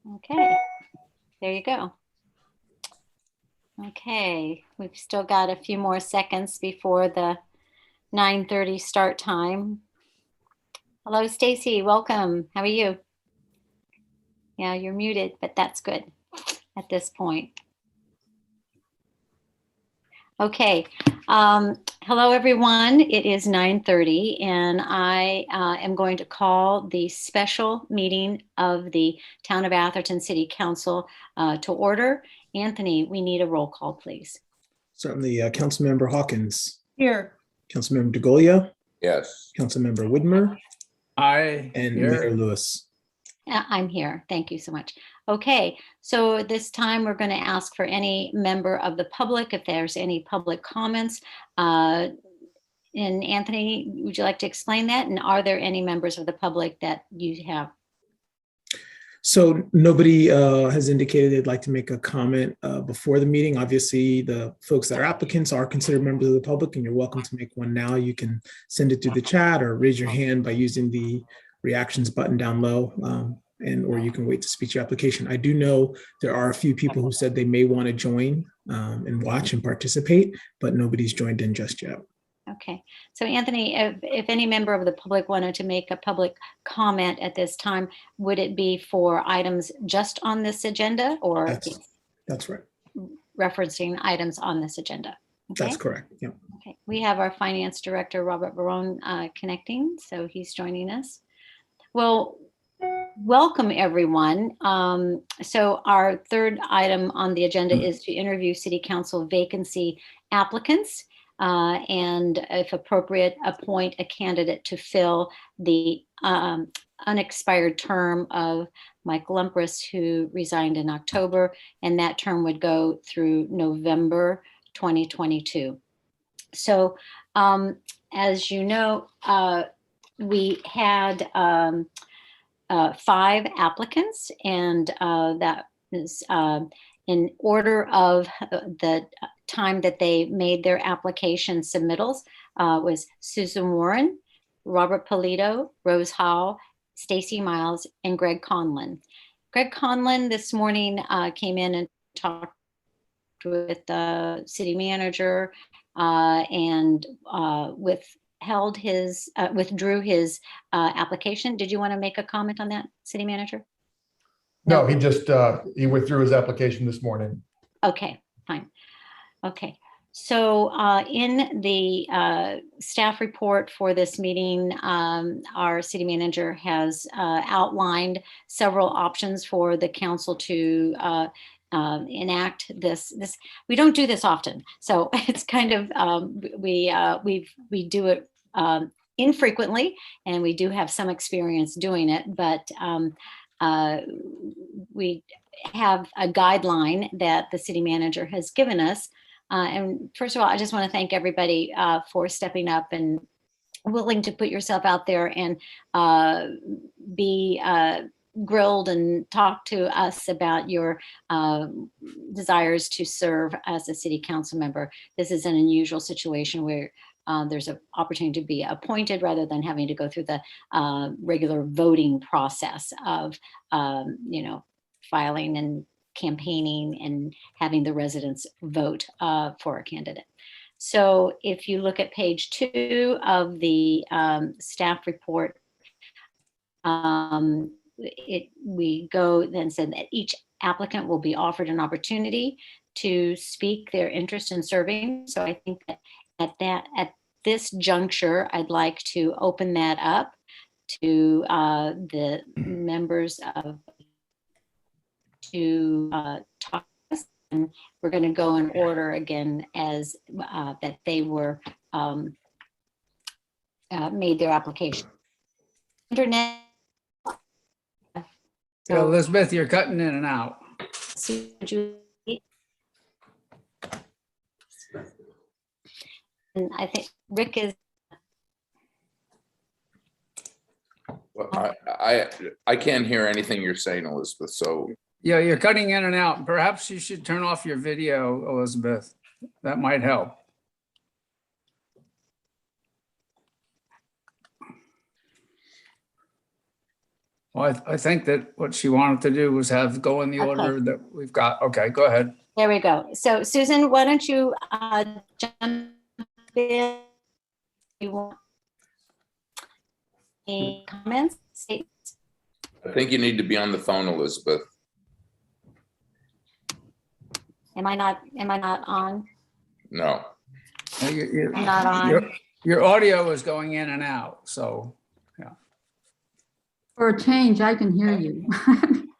Okay, there you go. Okay, we've still got a few more seconds before the 9:30 start time. Hello, Stacy, welcome. How are you? Yeah, you're muted, but that's good at this point. Okay, hello everyone. It is 9:30 and I am going to call the special meeting of the Town of Atherton City Council to order. Anthony, we need a roll call, please. Certainly, Councilmember Hawkins. Here. Councilmember DeGolia. Yes. Councilmember Widmer. Aye. And Here. Mayor Lewis. I'm here. Thank you so much. Okay, so this time we're going to ask for any member of the public if there's any public comments. And Anthony, would you like to explain that? And are there any members of the public that you have? So nobody has indicated they'd like to make a comment before the meeting. Obviously, the folks that are applicants are considered members of the public, and you're welcome to make one now. You can send it through the chat or raise your hand by using the reactions button down low, or you can wait to speak your application. I do know there are a few people who said they may want to join and watch and participate, but nobody's joined in just yet. Okay, so Anthony, if any member of the public wanted to make a public comment at this time, would it be for items just on this agenda or That's right. referencing items on this agenda? Okay. That's correct. Yeah. Okay, we have our finance director, Robert Barone, connecting, so he's joining us. Well, welcome everyone. So our third item on the agenda is to interview city council vacancy applicants. And if appropriate, appoint a candidate to fill the unexpired term of Mike Lumpris, who resigned in October, and that term would go through November 2022. So as you know, we had 5 applicants, and that is in order of the time that they made their application submittals was Susan Warren, Robert Polito, Rose Howe, Stacy Miles, and Greg Conlon. Greg Conlon this morning came in and talked with the city manager and withdrew his application. Did you want to make a comment on that, city manager? No, he just he withdrew his application this morning. Okay, fine. Okay, so in the staff report for this meeting, our city manager has outlined several options for the council to enact this. We don't do this often, so it's kind of we do it infrequently, and we do have some experience doing it, but we have a guideline that the city manager has given us. And first of all, I just want to thank everybody for stepping up and willing to put yourself out there and be grilled and talk to us about your desires to serve as a city council member. This is an unusual situation where there's an opportunity to be appointed rather than having to go through the regular voting process of, filing and campaigning and having the residents vote for a candidate. So if you look at page 2 of the staff report, we go then said that each applicant will be offered an opportunity to speak their interest in serving. So I think that at this juncture, I'd like to open that up to the members to talk, and we're going to go in order again as that they were made their application. Internet. Yeah, Elizabeth, you're cutting in and out. And I think Rick is. Well, I can't hear anything you're saying, Elizabeth. So Yeah, you're cutting in and out. Perhaps you should turn off your video, Elizabeth. That might help. Well, I think that what she wanted to do was go in the Okay. order that we've got. Okay, go ahead. There we go. So Susan, why don't you jump in? You want any comments? I think you need to be on the phone, Elizabeth. Am I not on? No. I'm not on. Your audio is going in and out, so. For a change, I can hear you.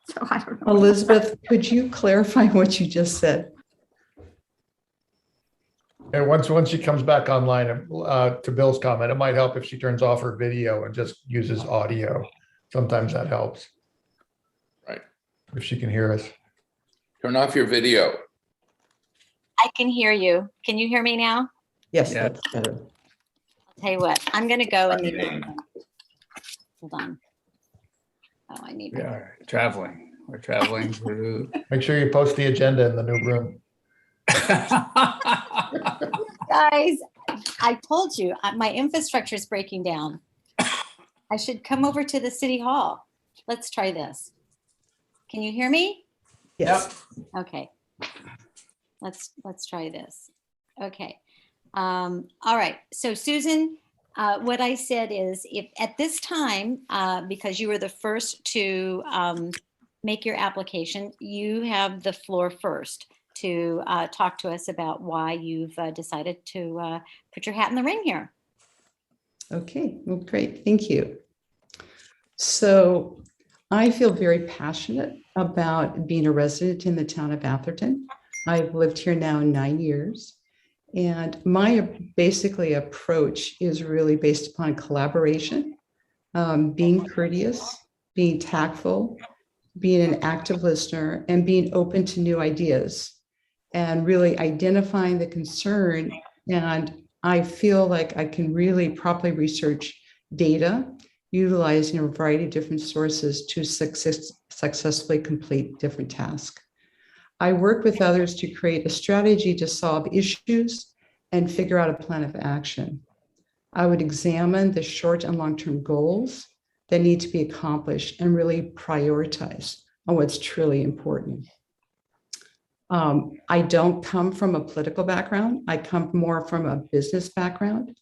So I don't know. Elizabeth, could you clarify what you just said? And once she comes back online, to Bill's comment, it might help if she turns off her video and just uses audio. Sometimes that helps. Right. If she can hear us. Turn off your video. I can hear you. Can you hear me now? Yes, Yeah. that's better. I'll tell you what, I'm gonna go in the, hold on. Oh, I need. We are traveling. We're traveling through. Make sure you post the agenda in the new room. Guys, I told you, my infrastructure is breaking down. I should come over to the city hall. Let's try this. Can you hear me? Yes. Okay. Let's try this. Okay. All right. So Susan, what I said is if at this time, because you were the first to make your application, you have the floor first to talk to us about why you've decided to put your hat in the ring here. Okay, well, great, thank you. So I feel very passionate about being a resident in the town of Atherton. I've lived here now 9 years. And my basically approach is really based upon collaboration, being courteous, being tactful, being an active listener, and being open to new ideas, and really identifying the concern. And I feel like I can really properly research data, utilizing a variety of different sources to successfully complete different tasks. I work with others to create a strategy to solve issues and figure out a plan of action. I would examine the short and long-term goals that need to be accomplished and really prioritize on what's truly important. I don't come from a political background. I come more from a business background,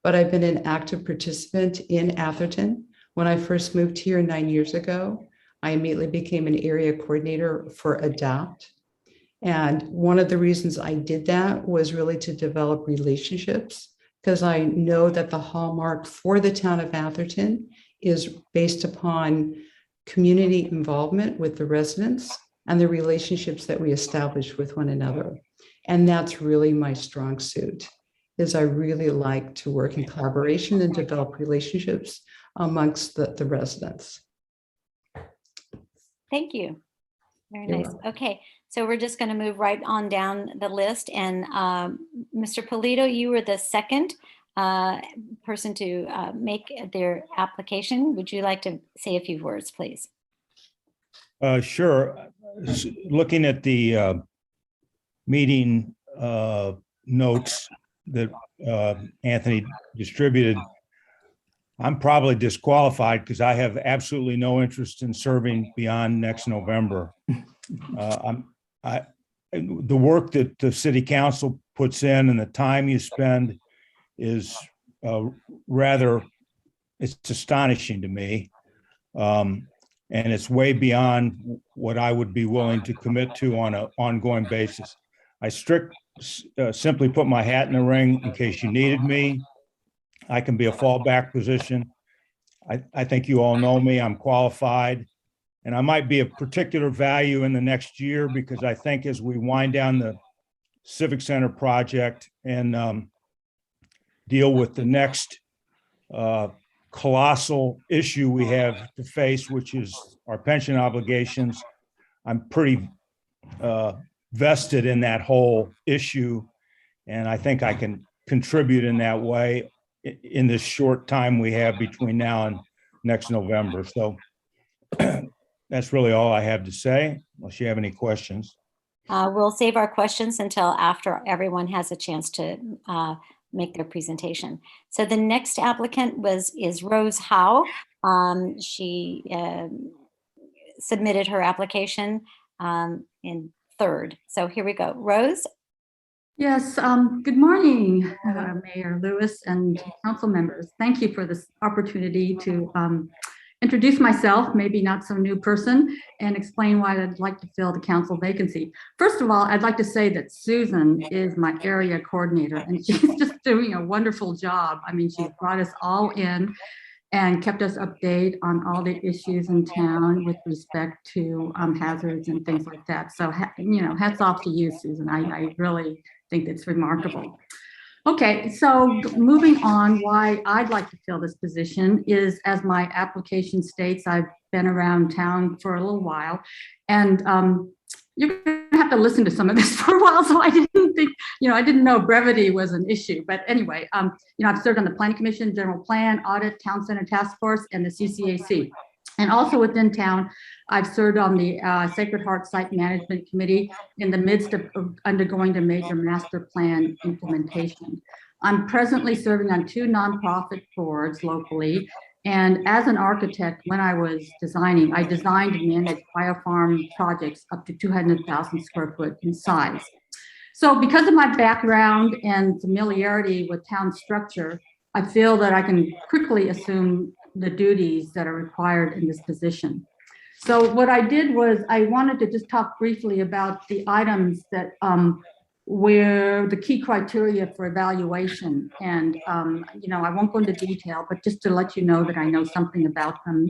but I've been an active participant in Atherton. When I first moved here 9 years ago, I immediately became an area coordinator for ADAPT. And one of the reasons I did that was really to develop relationships, because I know that the hallmark for the town of Atherton is based upon community involvement with the residents and the relationships that we establish with one another. And that's really my strong suit, is I really like to work in collaboration and develop relationships amongst the residents. Thank you. Very nice. Okay, so we're just going to move right on down the list. And Mr. Polito, you were the second person to make their application. Would you like to say a few words, please? Sure. Looking at the meeting notes that Anthony distributed, I'm probably disqualified because I have absolutely no interest in serving beyond next November. The work that the city council puts in and the time you spend is it's astonishing to me. And it's way beyond what I would be willing to commit to on an ongoing basis. I simply put my hat in the ring in case you needed me. I can be a fallback position. I think you all know me. I'm qualified. And I might be of particular value in the next year because I think as we wind down the Civic Center project and deal with the next colossal issue we have to face, which is our pension obligations, I'm pretty vested in that whole issue. And I think I can contribute in that way in this short time we have between now and next November. So that's really all I have to say, unless you have any questions. We'll save our questions until after everyone has a chance to make their presentation. So the next applicant is Rose Howe. She submitted her application in third. So here we go. Rose? Yes, good morning, Mayor Lewis and council members. Thank you for this opportunity to introduce myself, maybe not so new person, and explain why I'd like to fill the council vacancy. First of all, I'd like to say that Susan is my area coordinator, and she's just doing a wonderful job. I mean, she's brought us all in and kept us updated on all the issues in town with respect to hazards and things like that. So, hats off to you, Susan. I really think it's remarkable. Okay, so moving on, why I'd like to fill this position is, as my application states, I've been around town for a little while, and you're gonna have to listen to some of this for a while. So I didn't think, I didn't know brevity was an issue, but anyway, I've served on the Planning Commission, General Plan, Audit, Town Center Task Force, and the CCAC. And also within town, I've served on the Sacred Heart Site Management Committee in the midst of undergoing the major master plan implementation. I'm presently serving on 2 nonprofit boards locally. And as an architect, when I was designing, I designed and managed biofarm projects up to 200,000 square foot in size. So because of my background and familiarity with town structure, I feel that I can quickly assume the duties that are required in this position. So what I did was I wanted to just talk briefly about the items that were the key criteria for evaluation. And, I won't go into detail, but just to let you know that I know something about them.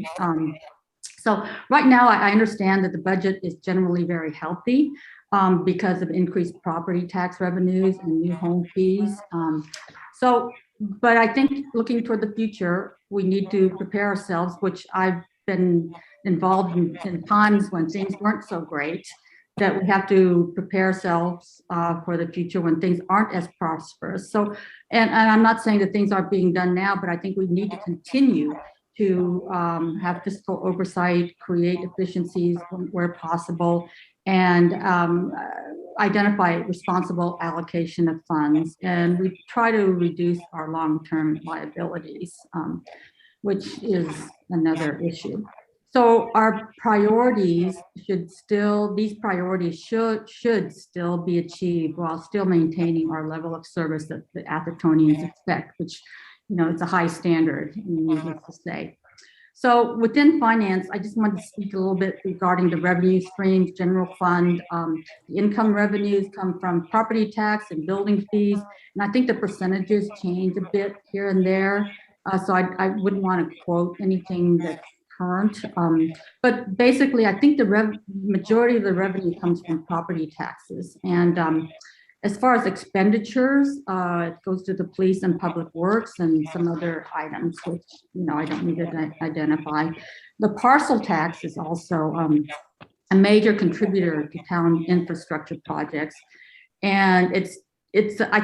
So right now I understand that the budget is generally very healthy because of increased property tax revenues and new home fees. But I think looking toward the future, we need to prepare ourselves, which I've been involved in times when things weren't so great, that we have to prepare ourselves for the future when things aren't as prosperous. So, and I'm not saying that things aren't being done now, but I think we need to continue to have fiscal oversight, create efficiencies where possible, and identify responsible allocation of funds. And we try to reduce our long-term liabilities, which is another issue. So our priorities should still be achieved while still maintaining our level of service that the Athertonians expect, which, it's a high standard, needless to say. So within finance, I just wanted to speak a little bit regarding the revenue streams, general fund. The income revenues come from property tax and building fees. And I think the percentages change a bit here and there. So I wouldn't want to quote anything that's current. But basically, I think the majority of the revenue comes from property taxes. And as far as expenditures, it goes to the police and public works and some other items, which, I don't need to identify. The parcel tax is also a major contributor to town infrastructure projects. And I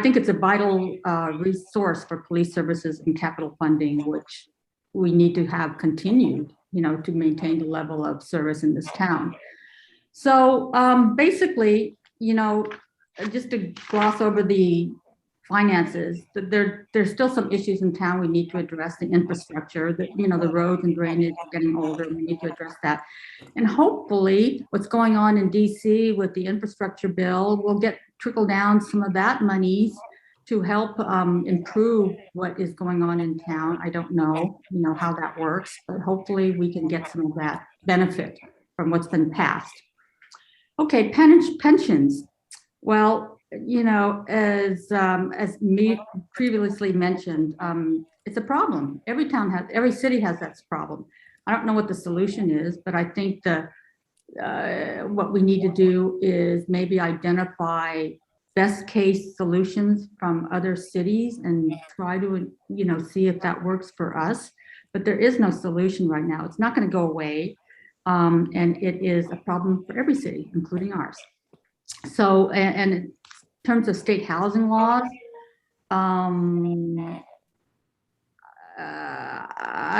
think it's a vital resource for police services and capital funding, which we need to have continued, to maintain the level of service in this town. So basically, just to gloss over the finances, there's still some issues in town we need to address. The infrastructure, the roads and drainage are getting older. We need to address that. And hopefully what's going on in DC with the infrastructure bill will trickle down some of that monies to help improve what is going on in town. I don't know, how that works, but hopefully we can get some of that benefit from what's been passed. Okay, pensions. Well, as me previously mentioned, it's a problem. Every city has that problem. I don't know what the solution is, but I think what we need to do is maybe identify best case solutions from other cities and try to, see if that works for us. But there is no solution right now. It's not going to go away. And it is a problem for every city, including ours. So, and in terms of state housing laws, I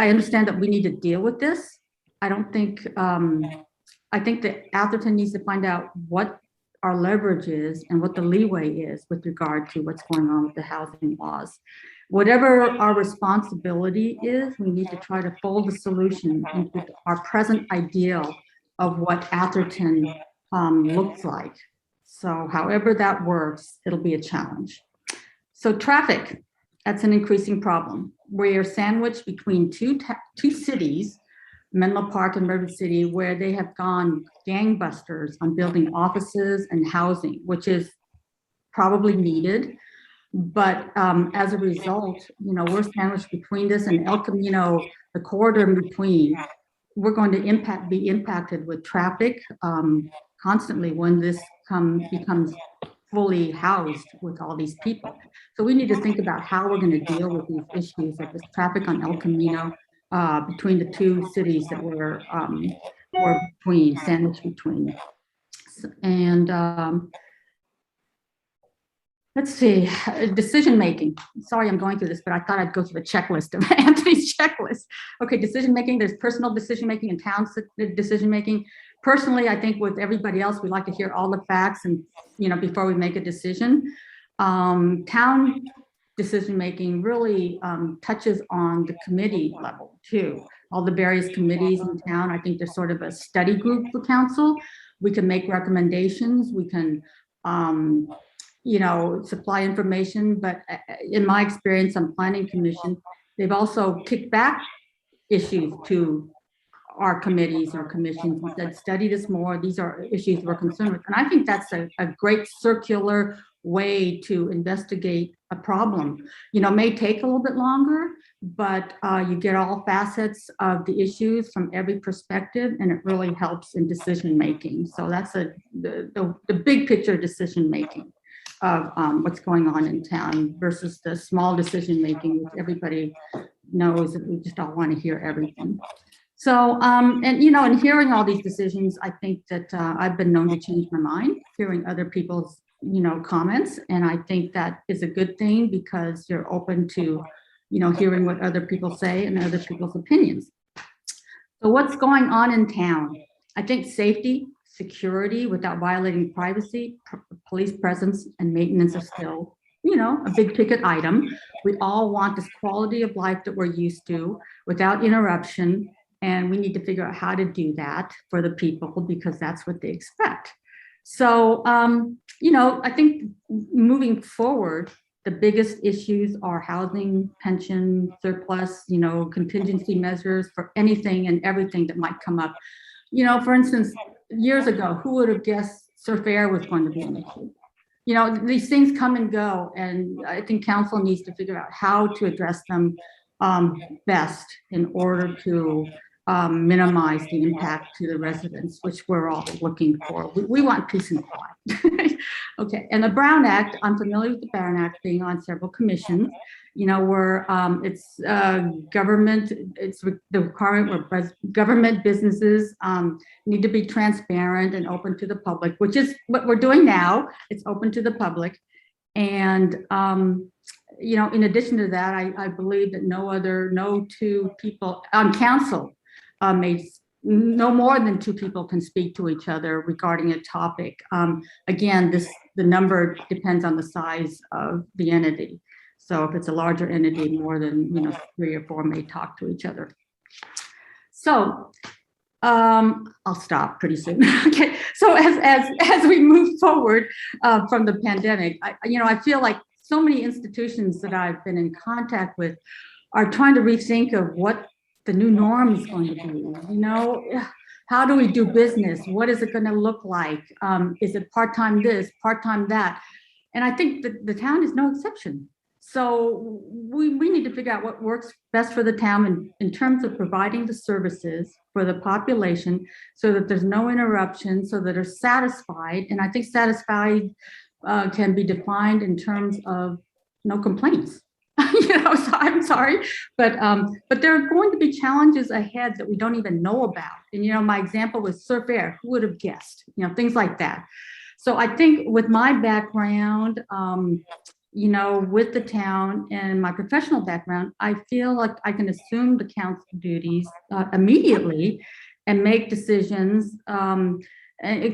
understand that we need to deal with this. I think that Atherton needs to find out what our leverage is and what the leeway is with regard to what's going on with the housing laws. whatever our responsibility is, we need to try to fold the solution into our present ideal of what Atherton looks like. So however that works, it'll be a challenge. So traffic, that's an increasing problem. We're sandwiched between two cities, Menlo Park and River City, where they have gone gangbusters on building offices and housing, which is probably needed. But as a result, we're sandwiched between this and El Camino, the corridor in between. We're going to be impacted with traffic constantly when this becomes fully housed with all these people. So we need to think about how we're going to deal with these issues of this traffic on El Camino between the two cities that we're sandwiched between. And let's see, decision-making. Sorry, I'm going through this, but I thought I'd go through the checklist of Anthony's checklist. Okay, decision-making, there's personal decision-making and town decision-making. Personally, I think with everybody else, we like to hear all the facts and, before we make a decision. Town decision-making really touches on the committee level too. All the various committees in town, I think there's sort of a study group for council. We can make recommendations, we can, supply information, but in my experience on planning commission, they've also kicked back issues to our committees or commissions and said, study this more. These are issues we're concerned with. And I think that's a great circular way to investigate a problem. May take a little bit longer, but you get all facets of the issues from every perspective, and it really helps in decision-making. So that's the big picture decision-making of what's going on in town versus the small decision-making, which everybody knows that we just all want to hear everything. So, in hearing all these decisions, I think that I've been known to change my mind, hearing other people's, comments. And I think that is a good thing because you're open to, hearing what other people say and other people's opinions. So what's going on in town? I think safety, security without violating privacy, police presence, and maintenance are still, a big ticket item. We all want this quality of life that we're used to without interruption. And we need to figure out how to do that for the people because that's what they expect. So, I think moving forward, the biggest issues are housing, pension, surplus, contingency measures for anything and everything that might come up. For instance, years ago, who would have guessed surf air was going to be an issue? These things come and go, and I think council needs to figure out how to address them best in order to minimize the impact to the residents, which we're all looking for. We want peace and quiet. Okay, and the Brown Act, I'm familiar with the Brown Act being on several commissions, where it's government, it's the requirement where government businesses need to be transparent and open to the public, which is what we're doing now. It's open to the public. And in addition to that, I believe that no two people on council no more than two people can speak to each other regarding a topic. Again, the number depends on the size of the entity. So if it's a larger entity, more than 3 or 4 may talk to each other. So I'll stop pretty soon. Okay. So as we move forward from the pandemic, I feel like so many institutions that I've been in contact with are trying to rethink of what the new norm is going to be. How do we do business? What is it going to look like? Is it part-time this, part-time that? And I think that the town is no exception. So we need to figure out what works best for the town in terms of providing the services for the population so that there's no interruption, so that they're satisfied. And I think satisfied can be defined in terms of no complaints. So I'm sorry, but there are going to be challenges ahead that we don't even know about. And, my example was surf air, who would have guessed, things like that. So I think with my background, with the town and my professional background, I feel like I can assume the council duties immediately and make decisions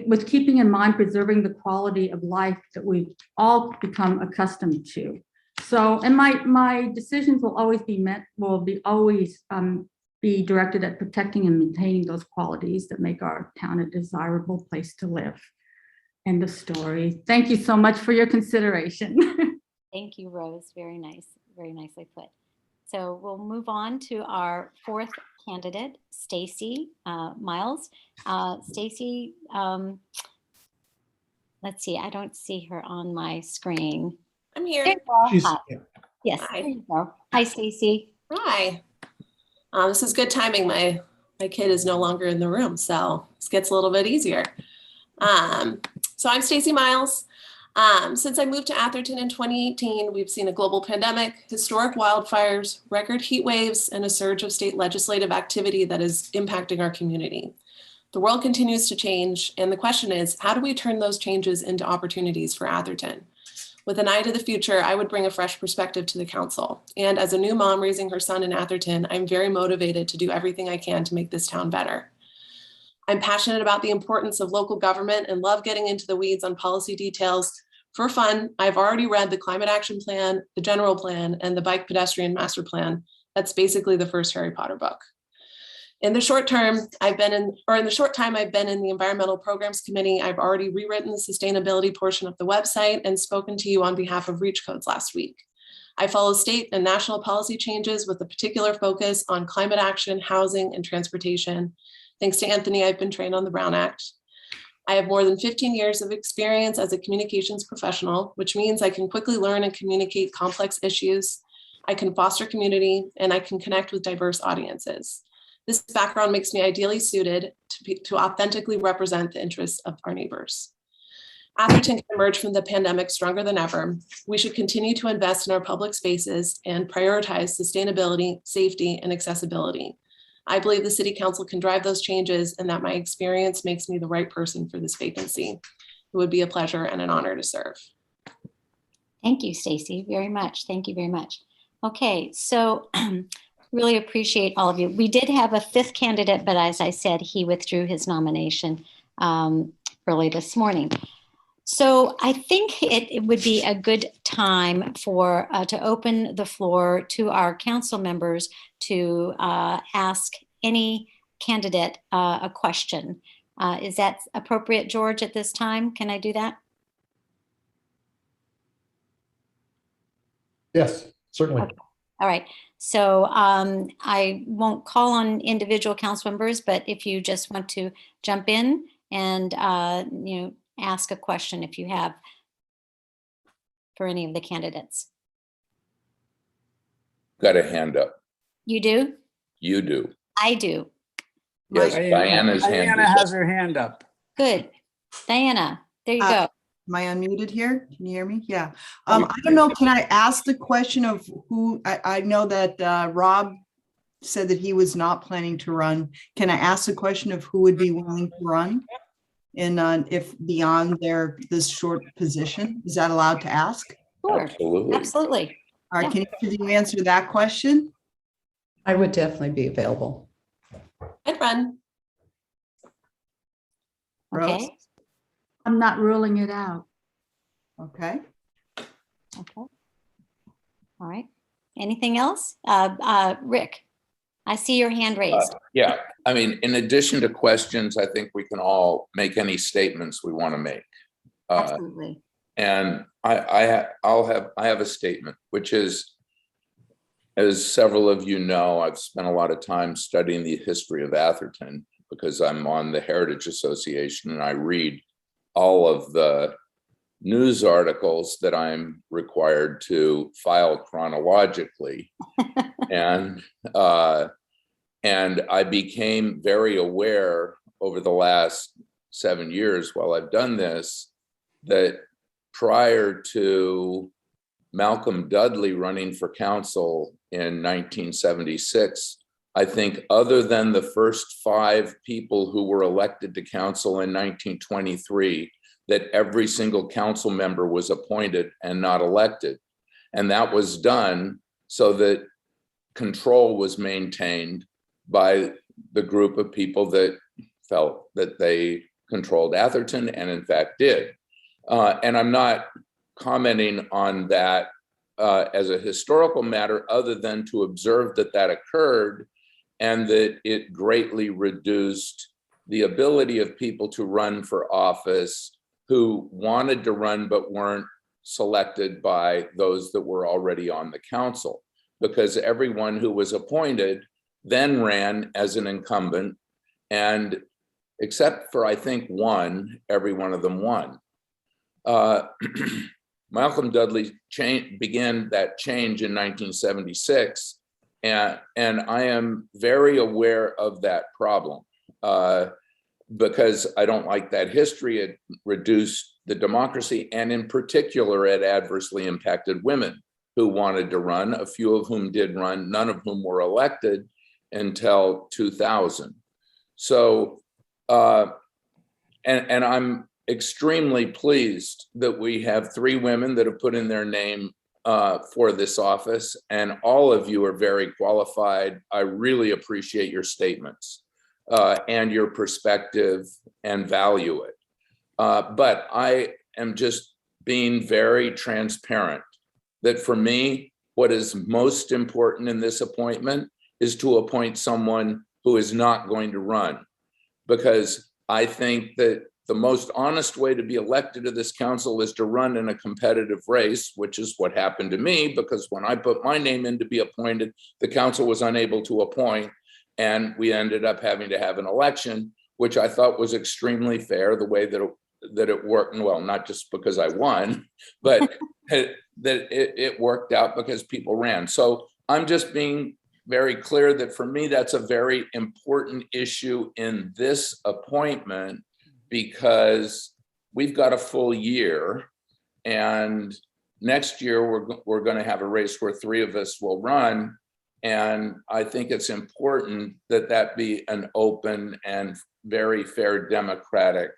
with keeping in mind preserving the quality of life that we've all become accustomed to. So, and my decisions will always be directed at protecting and maintaining those qualities that make our town a desirable place to live. End of story. Thank you so much for your consideration. Thank you, Rose. Very nice. Very nicely put. So we'll move on to our fourth candidate, Stacy Miles. Stacy, let's see. I don't see her on my screen. I'm here. There you go. She's- Hi. yeah. Yes, Hi. there you go. Hi, Stacy. Hi. This is good timing. My kid is no longer in the room, so this gets a little bit easier. So I'm Stacy Miles. Since I moved to Atherton in 2018, we've seen a global pandemic, historic wildfires, record heat waves, and a surge of state legislative activity that is impacting our community. The world continues to change, and the question is, how do we turn those changes into opportunities for Atherton? With an eye to the future, I would bring a fresh perspective to the council. And as a new mom raising her son in Atherton, I'm very motivated to do everything I can to make this town better. I'm passionate about the importance of local government and love getting into the weeds on policy details. For fun, I've already read the Climate Action Plan, the General Plan, and the Bike Pedestrian Master Plan. That's basically the first Harry Potter book. In the short time I've been in the Environmental Programs Committee, I've already rewritten the sustainability portion of the website and spoken to you on behalf of REACH codes last week. I follow state and national policy changes with a particular focus on climate action, housing, and transportation. Thanks to Anthony, I've been trained on the Brown Act. I have more than 15 years of experience as a communications professional, which means I can quickly learn and communicate complex issues. I can foster community, and I can connect with diverse audiences. This background makes me ideally suited to authentically represent the interests of our neighbors. Atherton can emerge from the pandemic stronger than ever. We should continue to invest in our public spaces and prioritize sustainability, safety, and accessibility. I believe the City Council can drive those changes and that my experience makes me the right person for this vacancy. It would be a pleasure and an honor to serve. Thank you, Stacy, very much. Thank you very much. Okay, so really appreciate all of you. We did have a fifth candidate, but as I said, he withdrew his nomination early this morning. So I think it would be a good time for to open the floor to our council members to ask any candidate a question. Is that appropriate, George, at this time? Can I do that? Yes, certainly. Okay. All right. So I won't call on individual council members, but if you just want to jump in and ask a question if you have for any of the candidates. Got a hand up. You do? You do. I do. Yes, Diana's hand Diana is up. has her hand up. Good. Diana, there you go. Am I unmuted here? Can you hear me? Yeah. I don't know. Can I ask the question of who? I know that Rob said that he was not planning to run. Can I ask the question of who would be willing to run? And if beyond this short position, is that allowed to ask? Sure. Absolutely. Absolutely. All right. Yeah. Can you answer that question? I would definitely be available. I'd run. Rose? Okay. I'm not ruling it out. Okay. Okay. All right. Anything else? Rick, I see your hand raised. Yeah, I mean, in addition to questions, I think we can all make any statements we want to make. Absolutely. And I have a statement, which is, as several of you know, I've spent a lot of time studying the history of Atherton because I'm on the Heritage Association and I read all of the news articles that I'm required to file chronologically. And I became very aware over the last 7 years while I've done this, that prior to Malcolm Dudley running for council in 1976, I think other than the first 5 people who were elected to council in 1923, that every single council member was appointed and not elected. And that was done so that control was maintained by the group of people that felt that they controlled Atherton and in fact did. And I'm not commenting on that as a historical matter, other than to observe that that occurred and that it greatly reduced the ability of people to run for office who wanted to run but weren't selected by those that were already on the council, because everyone who was appointed then ran as an incumbent, and except for, I think, one, every one of them won. Malcolm Dudley began that change in 1976, and I am very aware of that problem because I don't like that history. It reduced the democracy, and in particular, it adversely impacted women who wanted to run, a few of whom did run, none of whom were elected until 2000. So, and I'm extremely pleased that we have 3 women that have put in their name for this office, and all of you are very qualified. I really appreciate your statements and your perspective and value it. But I am just being very transparent that for me, what is most important in this appointment is to appoint someone who is not going to run, because I think that the most honest way to be elected to this council is to run in a competitive race, which is what happened to me, because when I put my name in to be appointed, the council was unable to appoint, and we ended up having to have an election, which I thought was extremely fair, the way that it worked. Well, not just because I won, but that it worked out because people ran. So I'm just being very clear that for me, that's a very important issue in this appointment, because we've got a full year, and next year we're going to have a race where 3 of us will run. And I think it's important that that be an open and very fair democratic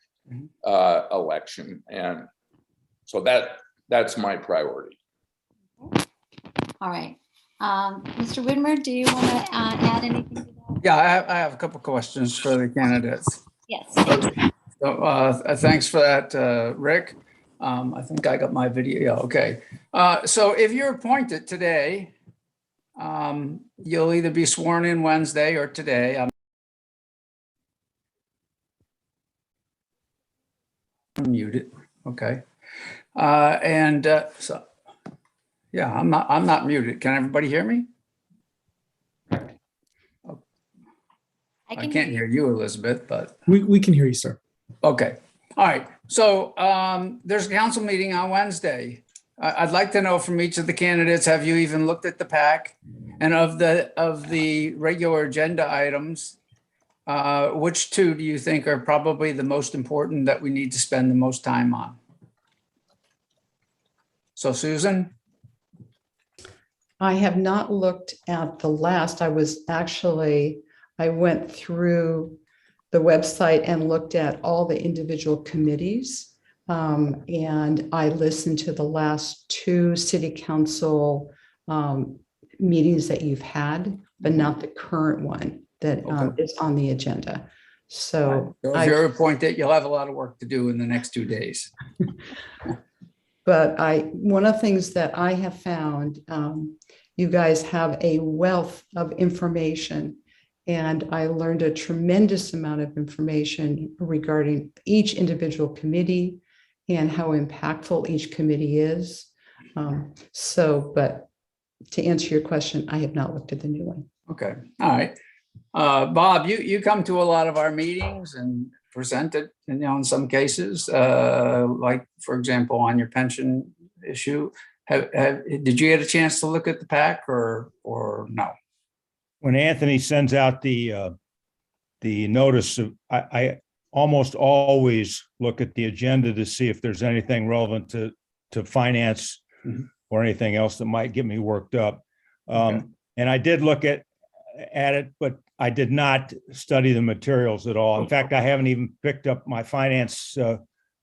election. And so that's my priority. All right. Mr. Widmer, do you want to add anything to that? Yeah, I have a couple questions for the candidates. Yes. So thanks for that, Rick. I think I got my video. Yeah, okay. So if you're appointed today, you'll either be sworn in Wednesday or today. I'm muted. Okay. So yeah, I'm not muted. Can everybody hear me? I can't hear you, Elizabeth, but We can hear you, sir. okay. All right. So there's a council meeting on Wednesday. I'd like to know from each of the candidates, have you even looked at the pack? And of the regular agenda items, which 2 do you think are probably the most important that we need to spend the most time on? So Susan? I have not looked at the last. I went through the website and looked at all the individual committees. And I listened to the last 2 city council meetings that you've had, but not the current one that is on the agenda. So if you're appointed, you'll have a lot of work to do in the next 2 days. But one of the things that I have found, you guys have a wealth of information, and I learned a tremendous amount of information regarding each individual committee and how impactful each committee is. But to answer your question, I have not looked at the new one. Okay. All right. Bob, you come to a lot of our meetings and presented, in some cases, like, for example, on your pension issue. Did you get a chance to look at the pack or no? When Anthony sends out the notice, I almost always look at the agenda to see if there's anything relevant to finance or anything else that might get me worked up. And I did look at it, but I did not study the materials at all. In fact, I haven't even picked up my finance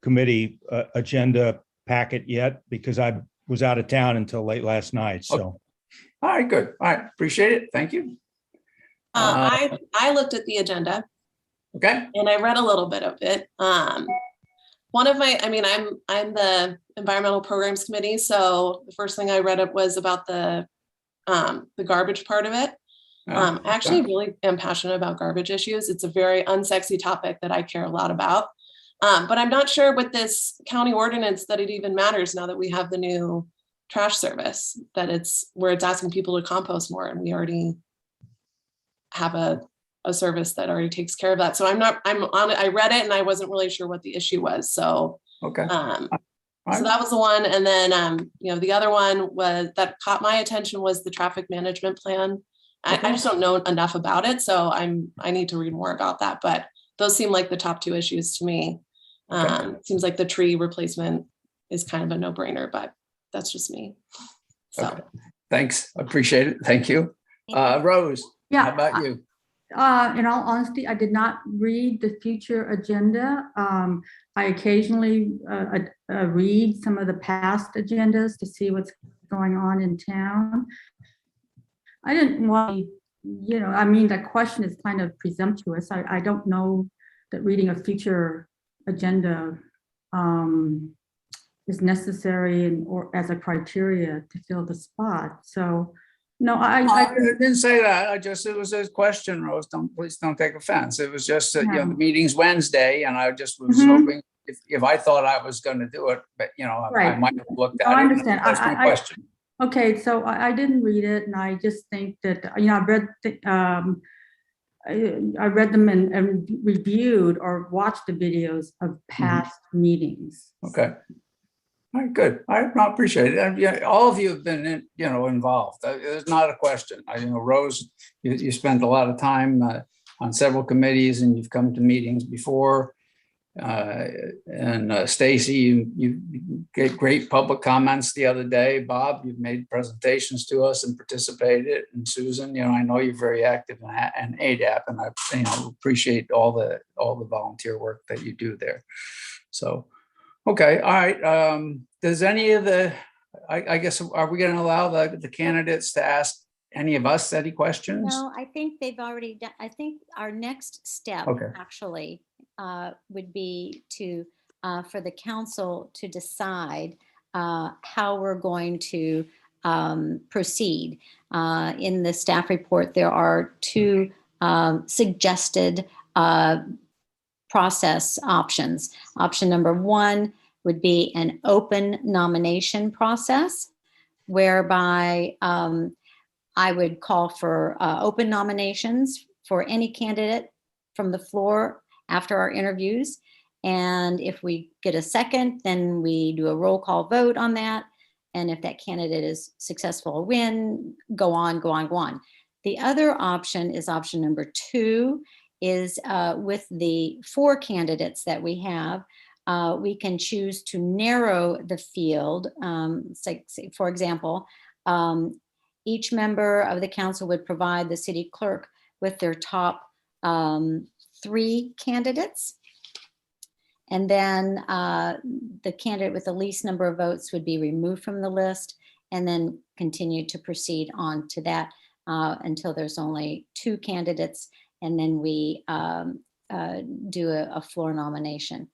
committee agenda packet yet because I was out of town until late last night. So, all right, good. All right, appreciate it. Thank you. I looked at the agenda. Okay. And I read a little bit of it. one of my, I mean, I'm the environmental programs committee. So the first thing I read up was about the garbage part of it. I actually really am passionate about garbage issues. It's a very unsexy topic that I care a lot about. But I'm not sure with this county ordinance that it even matters now that we have the new trash service, that it's where it's asking people to compost more, and we already have a service that already takes care of that. So I read it and I wasn't really sure what the issue was. So, Okay. so that was the one. And then, the other one was that caught my attention was the traffic management plan. I just don't know enough about it. So I need to read more about that, but those seem like the top two issues to me. Seems like the tree replacement is kind of a no brainer, but that's just me. So. Okay. Thanks. Appreciate it. Thank you. Rose, Yeah. how about you? In all honesty, I did not read the future agenda. I occasionally read some of the past agendas to see what's going on in town. I didn't want, I mean, that question is kind of presumptuous. I don't know that reading a future agenda is necessary or as a criteria to fill the spot. So, no, I didn't say that. It was a question, Rose. Please don't take offense. It was just that, the meeting's Wednesday, and I just was hoping if I thought I was going to do it, but I might have looked at it. I understand. That's my question. Okay, so I didn't read it, and I just think that I read them and reviewed or watched the videos of past meetings. Okay. All right, good. I appreciate it. All of you have been, involved. There's not a question. Rose, you spent a lot of time on several committees, and you've come to meetings before. And Stacy, you get great public comments the other day. Bob, you've made presentations to us and participated. And Susan, I know you're very active in ADAP, and I appreciate all the volunteer work that you do there. So. Okay, all right. Does any of I guess, are we going to allow the candidates to ask any of us any questions? No, I think they've already done. I think our next step actually would be for the council to decide how we're going to proceed. In the staff report, there are two suggested process options. Option number one would be an open nomination process, whereby I would call for open nominations for any candidate from the floor after our interviews. And if we get a second, then we do a roll call vote on that. And if that candidate is successful, win, go on. The other option is option number two, is with the 4 candidates that we have, we can choose to narrow the field. For example, each member of the council would provide the city clerk with their top 3 candidates. And then the candidate with the least number of votes would be removed from the list, and then continue to proceed on to that until there's only 2 candidates. And then we do a floor nomination.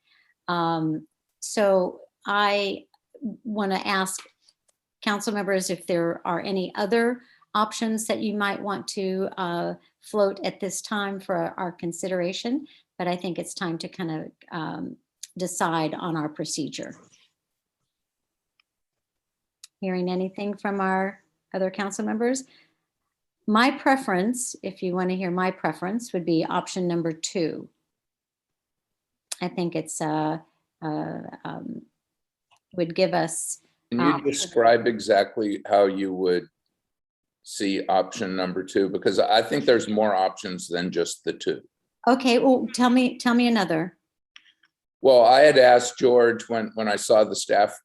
So I want to ask council members if there are any other options that you might want to float at this time for our consideration. But I think it's time to kind of decide on our procedure. Hearing anything from our other council members? My preference, if you want to hear my preference, would be option number 2. I think it's would give us. Can you describe exactly how you would see option number 2? Because I think there's more options than just the 2. Okay, well, tell me another. Well, I had asked George when I saw the staff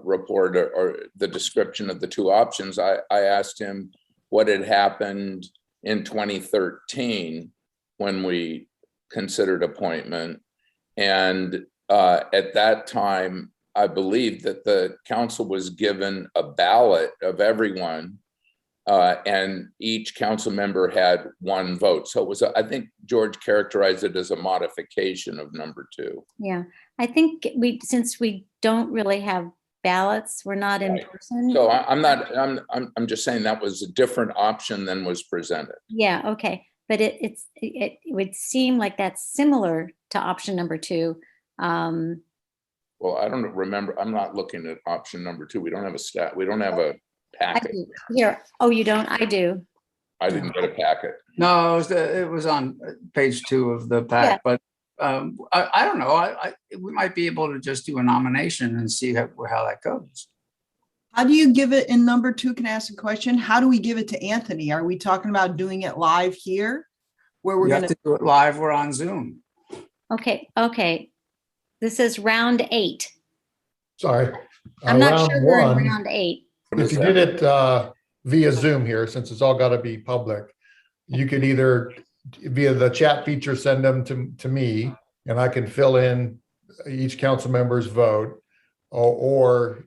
report or the description of the 2 options, I asked him what had happened in 2013 when we considered appointment. And at that time, I believe that the council was given a ballot of everyone and each council member had one vote. So it was, I think George characterized it as a modification of number 2. Yeah, I think since we don't really have ballots, we're not in Right. person. So I'm just saying that was a different option than was presented. Yeah, okay, but it would seem like that's similar to option number 2. Well, I don't remember. I'm not looking at option number 2. We don't have a stat. We don't have a I packet. do. Here, oh, you don't? I do. I didn't get a packet. No, it was on page 2 of the Yeah. pack, but I don't know. We might be able to just do a nomination and see how that goes. How do you give it in number 2? Can I ask a question? How do we give it to Anthony? Are we talking about doing it live here? Where we're We going have to, to do it live. We're on Zoom. Okay. This is round 8. Sorry. I'm not Round sure we're in one, round 8. What if is you that? did it via Zoom here, since it's all got to be public, you could either via the chat feature send them to me, and I can fill in each council member's vote, or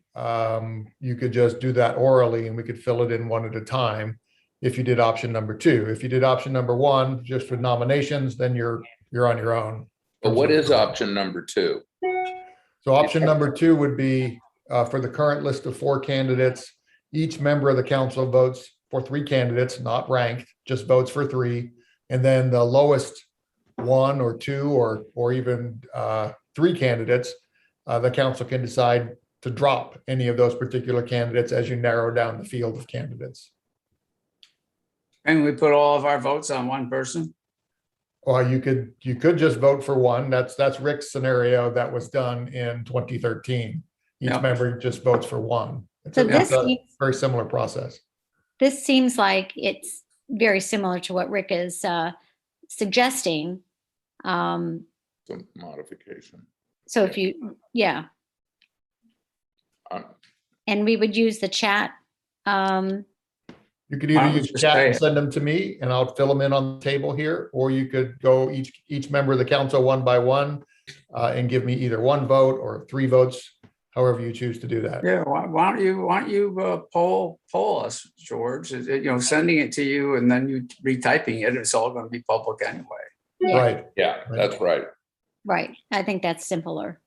you could just do that orally and we could fill it in one at a time. If you did option number 2, if you did option number 1 just for nominations, then you're on your own. But what is option number 2? So option number 2 would be for the current list of 4 candidates, each member of the council votes for 3 candidates, not ranked, just votes for 3. And then the lowest 1 or 2 or even 3 candidates, the council can decide to drop any of those particular candidates as you narrow down the field of candidates. And we put all of our votes on one person. Or you could just vote for one. That's Rick's scenario that was done in 2013. Each Yeah. member just votes for one. It's So a this seems, very similar process. this seems like it's very similar to what Rick is suggesting. Some modification. So if you, yeah, Um, and we would use the chat. You could Why either don't we use just chat say and it? send them to me and I'll fill them in on the table here, or you could go each member of the council one by one and give me either 1 vote or 3 votes, however you choose to do that. Yeah, why don't you poll us, George? Sending it to you and then you retyping it, it's all going to be public anyway. Yeah. Right. Yeah, that's right. Right. I think that's simpler.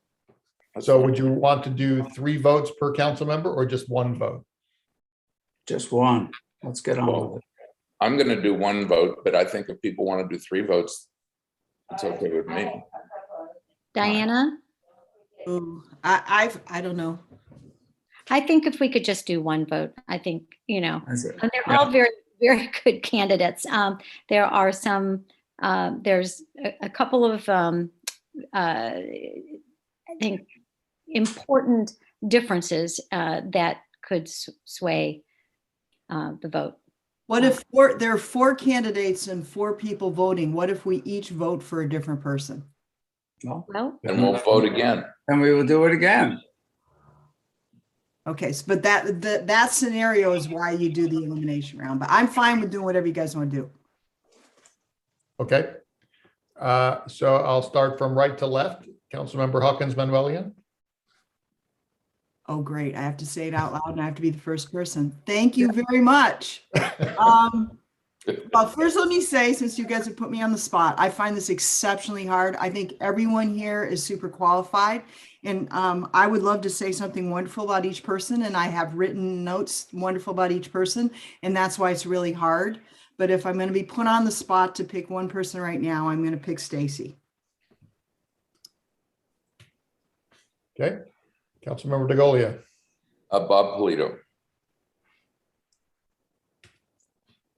So would you want to do 3 votes per council member or just 1 vote? Just one. Let's get on with it. I'm going to do 1 vote, but I think if people want to do 3 votes, it's okay with me. Diana, ooh, I don't know. I think if we could just do 1 vote, I think, That's it. and they're all very, very good candidates. There are some, there's a couple of, I think, important differences that could sway the vote. What if there are 4 candidates and 4 people voting? What if we each vote for a different person? Well, And we'll vote again. And we will do it again. Okay, so, but that scenario is why you do the elimination round, but I'm fine with doing whatever you guys want to do. Okay. So I'll start from right to left. Councilmember Hawkins Manuelian. Oh, great. I have to say it out loud and I have to be the first person. Thank you very much. Well, first, let me say, since you guys have put me on the spot, I find this exceptionally hard. I think everyone here is super qualified. And I would love to say something wonderful about each person. And I have written notes wonderful about each person. And that's why it's really hard. But if I'm going to be put on the spot to pick one person right now, I'm going to pick Stacy. Okay. Councilmember DeGolia. Bob Polito.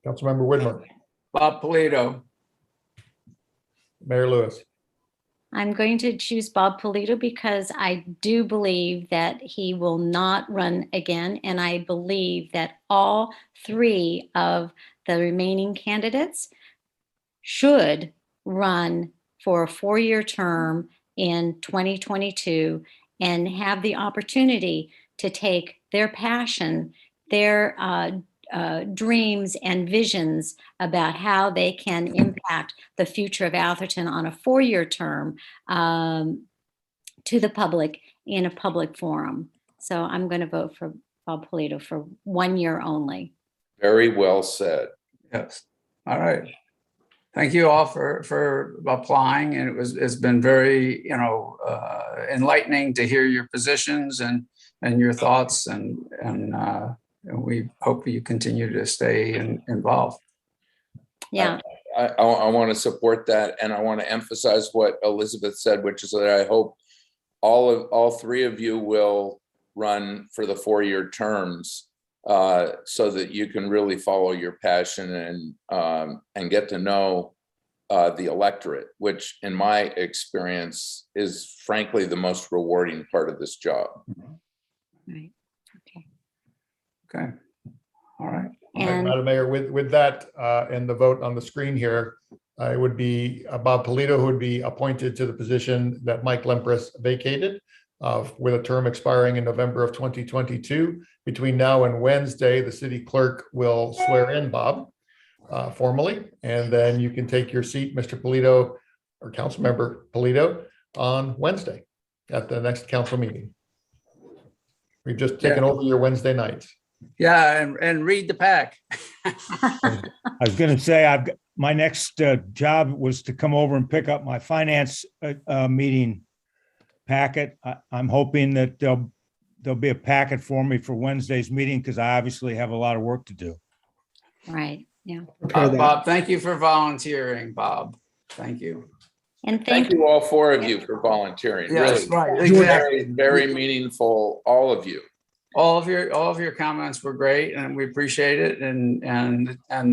Councilmember Whitmer. Bob Polito. Mayor Lewis. I'm going to choose Bob Polito because I do believe that he will not run again. And I believe that all 3 of the remaining candidates should run for a 4-year term in 2022 and have the opportunity to take their passion, their dreams and visions about how they can impact the future of Atherton on a 4-year term to the public in a public forum. So I'm going to vote for Bob Polito for 1 year only. Very well said. Yes. All right. Thank you all for applying, and it's been very, enlightening to hear your positions and your thoughts, and we hope you continue to stay involved. Yeah. I want to support that, and I want to emphasize what Elizabeth said, which is that I hope all three of you will run for the 4-year terms, so that you can really follow your passion and get to know the electorate, which in my experience is frankly the most rewarding part of this job. Right. Okay. Okay. All right. And Madam Mayor, with that and the vote on the screen here, it would be Bob Polito who would be appointed to the position that Mike Lempress vacated, with a term expiring in November of 2022. Between now and Wednesday, the city clerk will swear in Bob formally, and then you can take your seat, Mr. Polito, or Councilmember Polito, on Wednesday at the next council meeting. We've just taken over your Wednesday nights. Yeah, and read the pack. I was going to say, my next job was to come over and pick up my finance meeting packet. I'm hoping that there'll be a packet for me for Wednesday's meeting, because I obviously have a lot of work to do. right. Yeah. Prepare that. Bob, thank you for volunteering, Bob. Thank you. And Thank you all 4 of you for volunteering. Yes, Really, right, very, exactly. very meaningful, all of you. All of your comments were great, and we appreciate it, and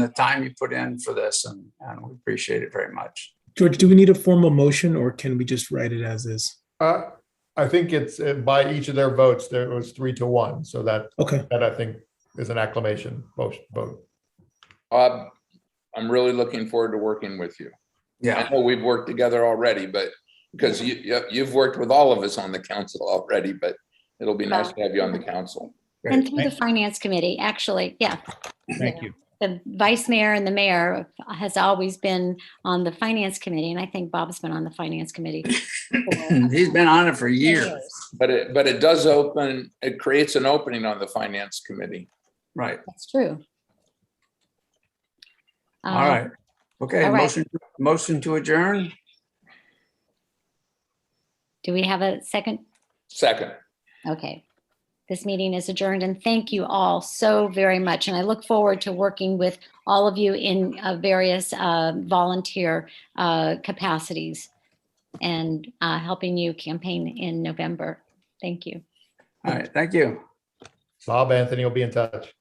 the time you put in for this, and we appreciate it very much. George, do we need a formal motion, or can we just write it as is? I think it's by each of their votes, there was 3-1. So that Okay. I think is an acclamation vote. Bob, I'm really looking forward to working with you. Yeah. I know we've worked together already, but because you've worked with all of us on the council already, but it'll be nice to have you on the council. and through the finance committee, actually, yeah. Thank you. The vice mayor and the mayor has always been on the finance committee, and I think Bob's been on the finance committee. He's been on it for years. But it does open, it creates an opening on the finance committee. Right. That's true. All right. Okay. all right. Motion to adjourn. Do we have a second? Second. Okay. This meeting is adjourned, and thank you all so very much. And I look forward to working with all of you in various volunteer capacities and helping you campaign in November. Thank you. All right. Thank you. Bob Anthony will be in touch.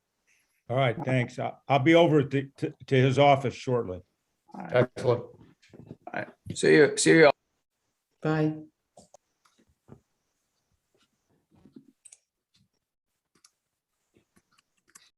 All right, thanks. I'll be over to his office shortly. All right. Excellent. All right. See you all. Bye.